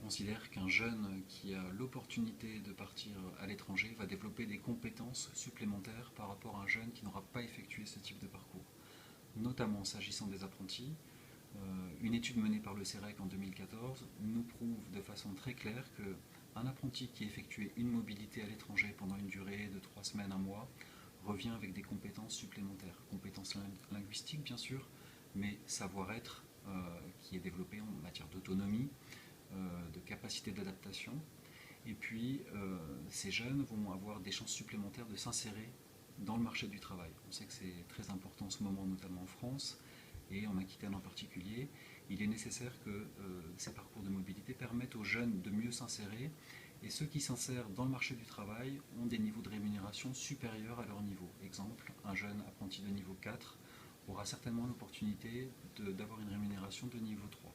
considère qu'un jeune qui a l'opportunité de partir à l'étranger va développer des compétences supplémentaires par rapport à un jeune qui n'aura pas effectué ce type de parcours. Notamment s'agissant des apprentis, une étude menée par le CEREC en 2014 nous prouve de façon très claire qu'un apprenti qui effectuait une mobilité à l'étranger pendant une durée de 3 semaines, un mois, revient avec des compétences supplémentaires. Compétences linguistiques bien sûr, mais savoir-être qui est développé en matière d'autonomie, de capacité d'adaptation. Et puis, ces jeunes vont avoir des chances supplémentaires de s'insérer dans le marché du travail. On sait que c'est très important en ce moment, notamment en France et en Aquitaine en particulier. Il est nécessaire que ces parcours de mobilité permettent aux jeunes de mieux s'insérer. Et ceux qui s'insèrent dans le marché du travail ont des niveaux de rémunération supérieurs à leur niveau. Exemple, un jeune apprenti de niveau 4 aura certainement l'opportunité d'avoir une rémunération de niveau 3.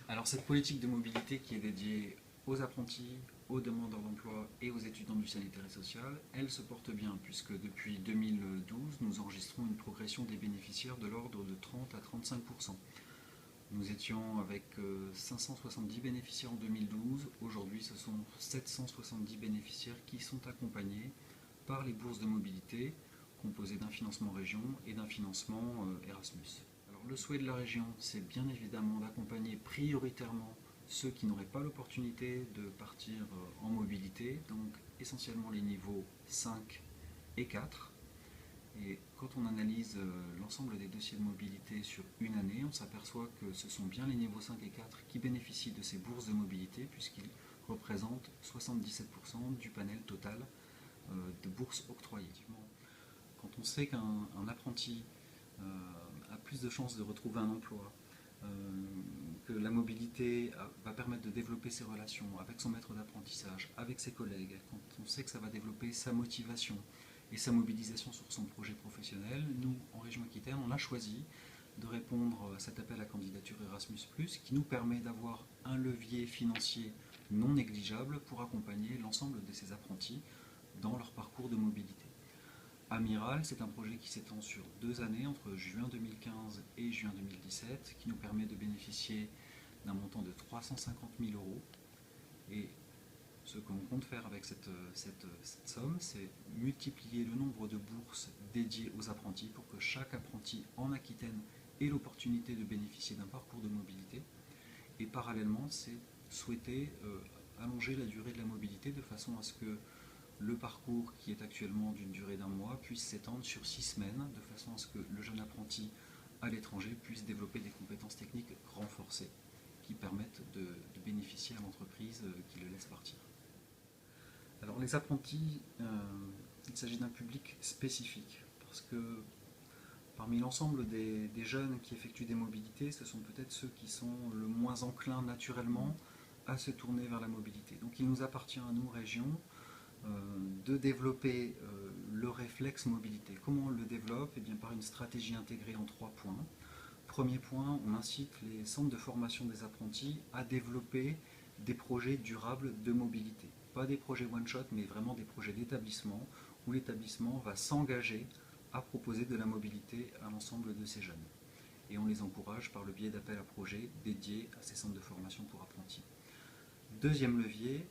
Alors cette politique de mobilité qui est dédiée aux apprentis, aux demandeurs d'emploi et aux étudiants du sanitaire et social, elle se porte bien puisque depuis 2012, nous enregistrons une progression des bénéficiaires de l'ordre de 30 à 35%. Nous étions avec 570 bénéficiaires en 2012, aujourd'hui ce sont 770 bénéficiaires qui sont accompagnés par les bourses de mobilité, composées d'un financement région et d'un financement Erasmus. Alors, le souhait de la région, c'est bien évidemment d'accompagner prioritairement ceux qui n'auraient pas l'opportunité de partir en mobilité, donc essentiellement les niveaux 5 et 4. Et quand on analyse l'ensemble des dossiers de mobilité sur une année, on s'aperçoit que ce sont bien les niveaux 5 et 4 qui bénéficient de ces bourses de mobilité puisqu'ils représentent 77% du panel total de bourses octroyées. Quand on sait qu'un apprenti a plus de chances de retrouver un emploi, que la mobilité va permettre de développer ses relations avec son maître d'apprentissage, avec ses collègues, quand on sait que ça va développer sa motivation et sa mobilisation sur son projet professionnel, nous, en région Aquitaine, on a choisi de répondre à cet appel à candidature Erasmus+, qui nous permet d'avoir un levier financier non négligeable pour accompagner l'ensemble de ces apprentis dans leur parcours de mobilité. Amiral, c'est un projet qui s'étend sur 2 années, entre juin 2015 et juin 2017, qui nous permet de bénéficier d'un montant de 350 000 €. Et ce que l'on compte faire avec cette somme, c'est multiplier le nombre de bourses dédiées aux apprentis pour que chaque apprenti en Aquitaine ait l'opportunité de bénéficier d'un parcours de mobilité. Et parallèlement, c'est souhaiter allonger la durée de la mobilité de façon à ce que le parcours qui est actuellement d'une durée d'un mois puisse s'étendre sur 6 semaines, de façon à ce que le jeune apprenti à l'étranger puisse développer des compétences techniques renforcées qui permettent de bénéficier à l'entreprise qui le laisse partir. Alors les apprentis, il s'agit d'un public spécifique, parce que parmi l'ensemble des jeunes qui effectuent des mobilités, ce sont peut-être ceux qui sont le moins enclins naturellement à se tourner vers la mobilité. Donc il nous appartient à nous, région, de développer le réflexe mobilité. Comment on le développe? Eh bien, par une stratégie intégrée en 3 points. Premier point, on incite les centres de formation des apprentis à développer des projets durables de mobilité. Pas des projets one-shot, mais vraiment des projets d'établissement, où l'établissement va s'engager à proposer de la mobilité à l'ensemble de ces jeunes. Et on les encourage par le biais d'appels à projets dédiés à ces centres de formation pour apprentis. Deuxième levier,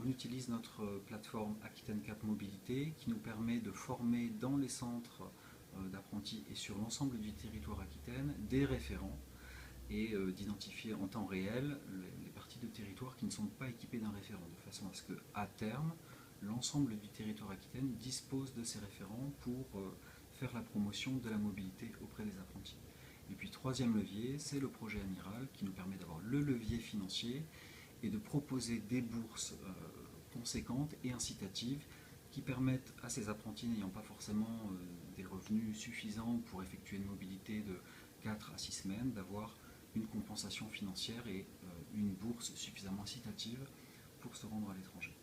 on utilise notre plateforme Aquitaine Cap Mobilité qui nous permet de former dans les centres d'apprentis et sur l'ensemble du territoire aquitaine des référents et d'identifier en temps réel les parties de territoire qui ne sont pas équipées d'un référent, de façon à ce qu'à terme, l'ensemble du territoire aquitaine dispose de ces référents pour faire la promotion de la mobilité auprès des apprentis. Et puis troisième levier, c'est le projet Amiral qui nous permet d'avoir le levier financier et de proposer des bourses conséquentes et incitatives qui permettent à ces apprentis n'ayant pas forcément des revenus suffisants pour effectuer une mobilité de 4 à 6 semaines, d'avoir une compensation financière et une bourse suffisamment incitative pour se rendre à l'étranger.